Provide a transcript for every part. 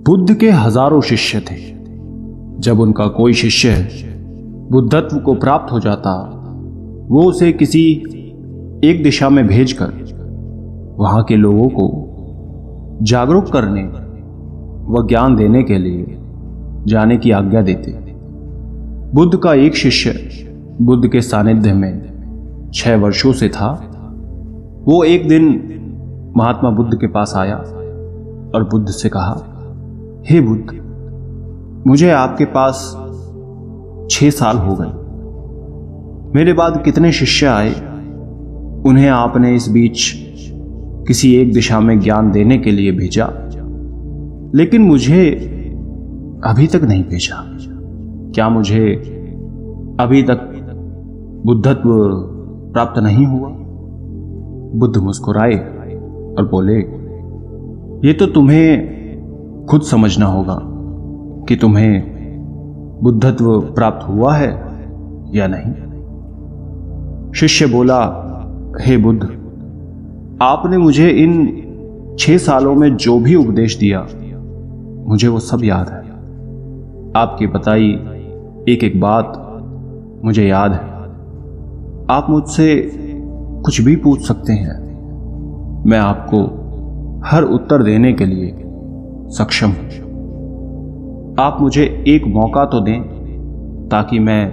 बुद्ध के हजारों शिष्य थे। जब उनका कोई शिष्य बुद्धत्व को प्राप्त हो जाता, वो उसे किसी एक दिशा में भेजकर वहां के लोगों को जागरूक करने व ज्ञान देने के लिए जाने की आज्ञा देते। बुद्ध का एक शिष्य बुद्ध के सानिध्य में 6 वर्षों से था। वो एक दिन महात्मा बुद्ध के पास आया और बुद्ध से कहा, हे बुद्ध, मुझे आपके पास 6 साल हो गए। मेरे बाद कितने शिष्य आए, उन्हें आपने इस बीच किसी एक दिशा में ज्ञान देने के लिए भेजा, लेकिन मुझे अभी तक नहीं भेजा। क्या मुझे अभी तक बुद्धत्व प्राप्त नहीं हुआ? बुद्ध मुस्कुराए और बोले, ये तो तुम्हें खुद समझना होगा कि तुम्हें बुद्धत्व प्राप्त हुआ है या नहीं। शिष्य बोला, हे बुद्ध, आपने मुझे इन 6 सालों में जो भी उपदेश दिया, मुझे वो सब याद है। आपकी बताई एक एक बात मुझे याद है। आप मुझसे कुछ भी पूछ सकते हैं, मैं आपको हर उत्तर देने के लिए सक्षम हूं। आप मुझे एक मौका तो दें ताकि मैं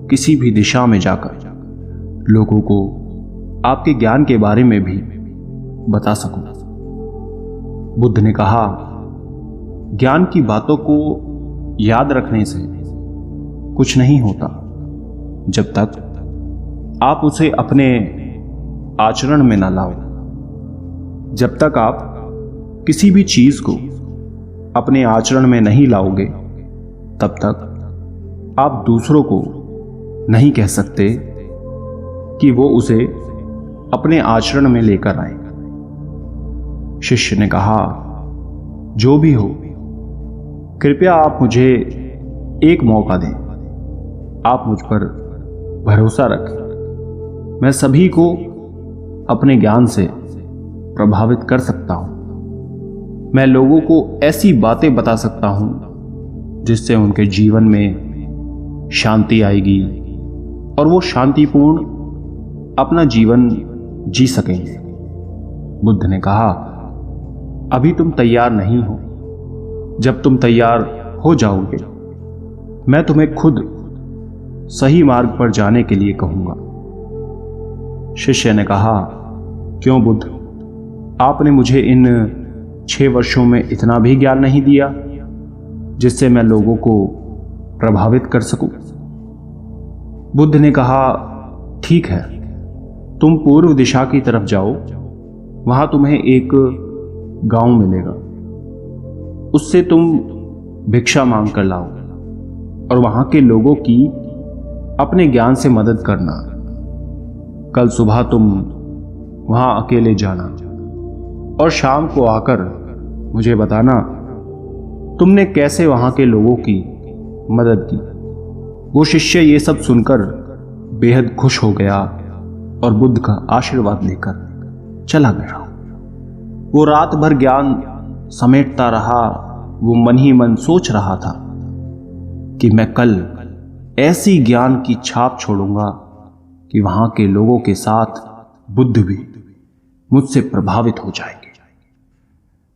किसी भी दिशा में जाकर लोगों को आपके ज्ञान के बारे में भी बता सकूं। बुद्ध ने कहा, ज्ञान की बातों को याद रखने से कुछ नहीं होता जब तक आप उसे अपने आचरण में न लाओ। जब तक आप किसी भी चीज को अपने आचरण में नहीं लाओगे, तब तक आप दूसरों को नहीं कह सकते कि वो उसे अपने आचरण में लेकर आए। शिष्य ने कहा, जो भी हो, कृपया आप मुझे एक मौका दें। आप मुझ पर भरोसा रखें। मैं सभी को अपने ज्ञान से प्रभावित कर सकता हूं। मैं लोगों को ऐसी बातें बता सकता हूं जिससे उनके जीवन में शांति आएगी और वो शांतिपूर्ण अपना जीवन जी सकेंगे। बुद्ध ने कहा, अभी तुम तैयार नहीं हो। जब तुम तैयार हो जाओगे, मैं तुम्हें खुद सही मार्ग पर जाने के लिए कहूंगा। शिष्य ने कहा, क्यों बुद्ध, आपने मुझे इन 6 वर्षों में इतना भी ज्ञान नहीं दिया जिससे मैं लोगों को प्रभावित कर सकूं? बुद्ध ने कहा, ठीक है, तुम पूर्व दिशा की तरफ जाओ। वहां तुम्हें एक गांव मिलेगा। उससे तुम भिक्षा मांग कर लाओ और वहां के लोगों की अपने ज्ञान से मदद करना। कल सुबह तुम वहां अकेले जाना और शाम को आकर मुझे बताना तुमने कैसे वहां के लोगों की मदद की। वो शिष्य ये सब सुनकर बेहद खुश हो गया और बुद्ध का आशीर्वाद लेकर चला गया। वो रात भर ज्ञान समेटता रहा। वो मन ही मन सोच रहा था कि मैं कल ऐसी ज्ञान की छाप छोड़ूंगा कि वहां के लोगों के साथ बुद्ध भी मुझसे प्रभावित हो जाएंगे।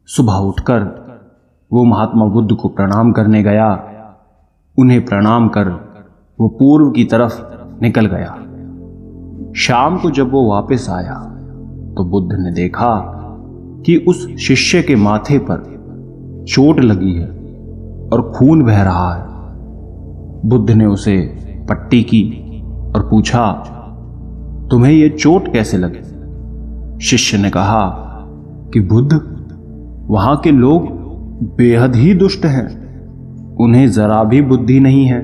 सुबह उठकर वो महात्मा बुद्ध को प्रणाम करने गया। उन्हें प्रणाम कर वो पूर्व की तरफ निकल गया। शाम को जब वो वापस आया तो बुद्ध ने देखा कि उस शिष्य के माथे पर चोट लगी है और खून बह रहा है। बुद्ध ने उसे पट्टी की और पूछा, तुम्हें यह चोट कैसे लगी? शिष्य ने कहा कि बुद्ध, वहां के लोग बेहद ही दुष्ट हैं। उन्हें जरा भी बुद्धि नहीं है।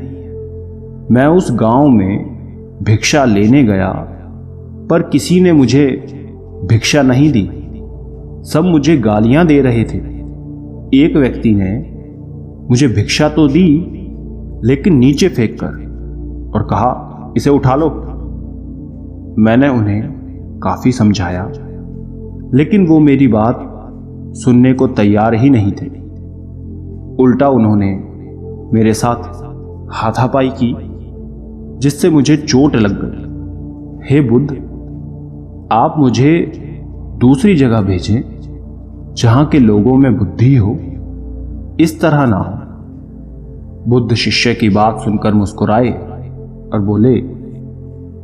मैं उस गांव में भिक्षा लेने गया, पर किसी ने मुझे भिक्षा नहीं दी। सब मुझे गालियां दे रहे थे। एक व्यक्ति ने मुझे भिक्षा तो दी, लेकिन नीचे फेंक कर और कहा, इसे उठा लो। मैंने उन्हें काफी समझाया, लेकिन वो मेरी बात सुनने को तैयार ही नहीं थे। उल्टा उन्होंने मेरे साथ हाथापाई की, जिससे मुझे चोट लग गई। हे बुद्ध, आप मुझे दूसरी जगह भेजें जहां के लोगों में बुद्धि हो, इस तरह ना हो। बुद्ध शिष्य की बात सुनकर मुस्कुराए और बोले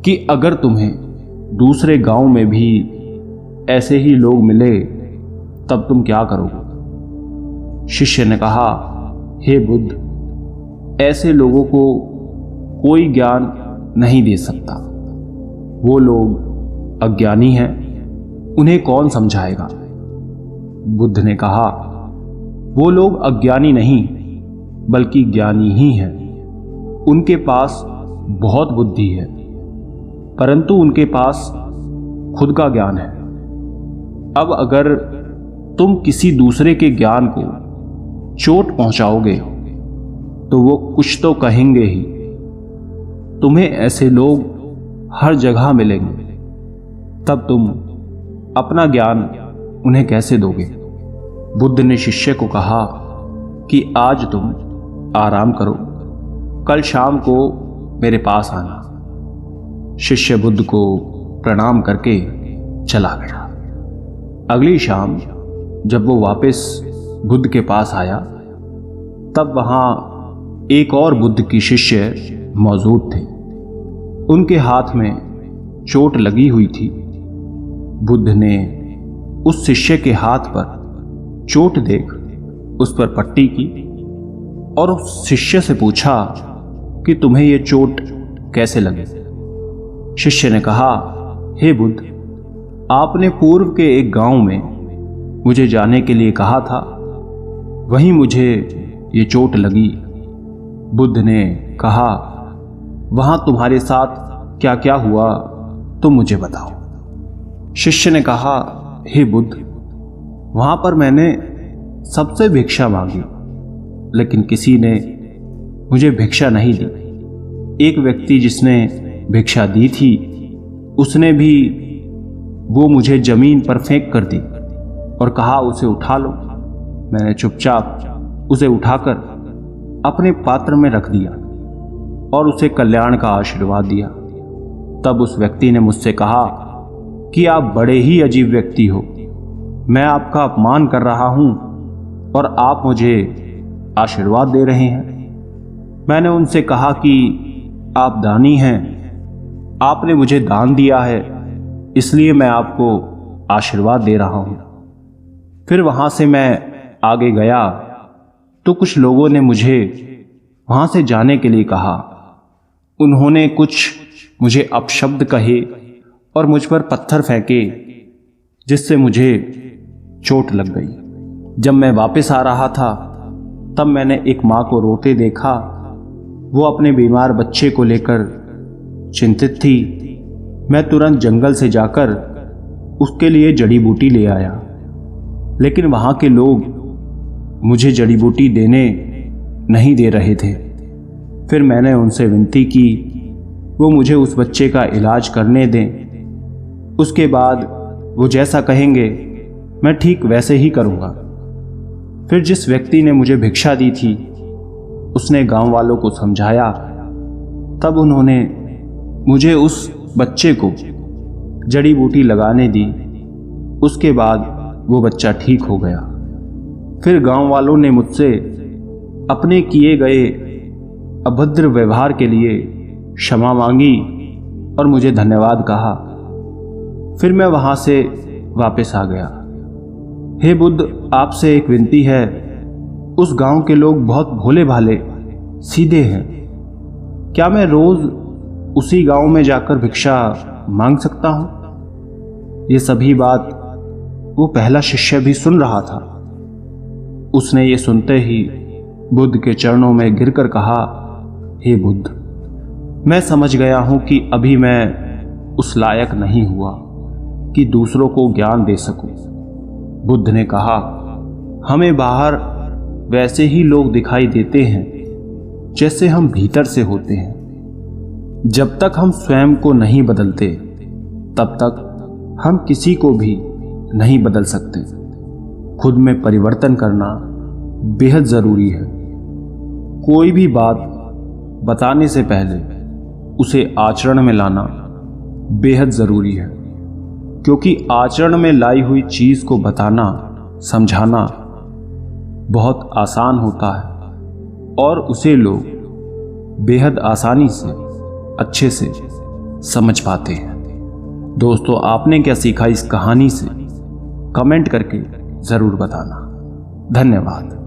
कि अगर तुम्हें दूसरे गांव में भी ऐसे ही लोग मिले तब तुम क्या करोगे? शिष्य ने कहा, हे बुद्ध, ऐसे लोगों को कोई ज्ञान नहीं दे सकता। वो लोग अज्ञानी हैं, उन्हें कौन समझाएगा? बुद्ध ने कहा, वो लोग अज्ञानी नहीं बल्कि ज्ञानी ही हैं। उनके पास बहुत बुद्धि है, परंतु उनके पास खुद का ज्ञान है। अब अगर तुम किसी दूसरे के ज्ञान को चोट पहुंचाओगे तो वो कुछ तो कहेंगे ही। तुम्हें ऐसे लोग हर जगह मिलेंगे, तब तुम अपना ज्ञान उन्हें कैसे दोगे? बुद्ध ने शिष्य को कहा कि आज तुम आराम करो, कल शाम को मेरे पास आना। शिष्य बुद्ध को प्रणाम करके चला गया। अगली शाम जब वो वापस बुद्ध के पास आया, तब वहां एक और बुद्ध की शिष्य मौजूद थे। उनके हाथ में चोट लगी हुई थी। बुद्ध ने उस शिष्य के हाथ पर चोट देख उस पर पट्टी की और उस शिष्य से पूछा कि तुम्हें यह चोट कैसे लगी? शिष्य ने कहा, हे बुद्ध, आपने पूर्व के एक गांव में मुझे जाने के लिए कहा था, वहीं मुझे ये चोट लगी। बुद्ध ने कहा, वहां तुम्हारे साथ क्या क्या हुआ तुम मुझे बताओ। शिष्य ने कहा, हे बुद्ध, वहां पर मैंने सबसे भिक्षा मांगी, लेकिन किसी ने मुझे भिक्षा नहीं दी। एक व्यक्ति जिसने भिक्षा दी थी, उसने भी वो मुझे जमीन पर फेंक कर दी और कहा उसे उठा लो। मैंने चुपचाप उसे उठाकर अपने पात्र में रख दिया और उसे कल्याण का आशीर्वाद दिया। तब उस व्यक्ति ने मुझसे कहा कि आप बड़े ही अजीब व्यक्ति हो, मैं आपका अपमान कर रहा हूं और आप मुझे आशीर्वाद दे रहे हैं। मैंने उनसे कहा कि आप दानी हैं, आपने मुझे दान दिया है, इसलिए मैं आपको आशीर्वाद दे रहा हूं। फिर वहां से मैं आगे गया तो कुछ लोगों ने मुझे वहां से जाने के लिए कहा। उन्होंने कुछ मुझे अपशब्द कहे और मुझ पर पत्थर फेंके, जिससे मुझे चोट लग गई। जब मैं वापस आ रहा था तब मैंने एक माँ को रोते देखा। वो अपने बीमार बच्चे को लेकर चिंतित थी। मैं तुरंत जंगल से जाकर उसके लिए जड़ी बूटी ले आया, लेकिन वहाँ के लोग मुझे जड़ी बूटी देने नहीं दे रहे थे। फिर मैंने उनसे विनती की वो मुझे उस बच्चे का इलाज करने दें। उसके बाद वो जैसा कहेंगे मैं ठीक वैसे ही करूँगा। फिर जिस व्यक्ति ने मुझे भिक्षा दी थी उसने गांव वालों को समझाया। तब उन्होंने मुझे उस बच्चे को जड़ी बूटी लगाने दी। उसके बाद वो बच्चा ठीक हो गया। फिर गांव वालों ने मुझसे अपने किए गए अभद्र व्यवहार के लिए क्षमा मांगी और मुझे धन्यवाद कहा। फिर मैं वहां से वापस आ गया। हे बुद्ध, आपसे एक विनती है। उस गांव के लोग बहुत भोले भाले सीधे हैं। क्या मैं रोज उसी गांव में जाकर भिक्षा मांग सकता हूं? ये सभी बात वो पहला शिष्य भी सुन रहा था। उसने ये सुनते ही बुद्ध के चरणों में गिरकर कहा, हे बुद्ध, मैं समझ गया हूं कि अभी मैं उस लायक नहीं हुआ कि दूसरों को ज्ञान दे सकूं। बुद्ध ने कहा, हमें बाहर वैसे ही लोग दिखाई देते हैं जैसे हम भीतर से होते हैं। जब तक हम स्वयं को नहीं बदलते तब तक हम किसी को भी नहीं बदल सकते। खुद में परिवर्तन करना बेहद ज़रूरी है। कोई भी बात बताने से पहले उसे आचरण में लाना बेहद ज़रूरी है, क्योंकि आचरण में लाई हुई चीज़ को बताना, समझाना बहुत आसान होता है और उसे लोग बेहद आसानी से अच्छे से समझ पाते हैं। दोस्तों, आपने क्या सीखा इस कहानी से? कमेंट करके ज़रूर बताना। धन्यवाद।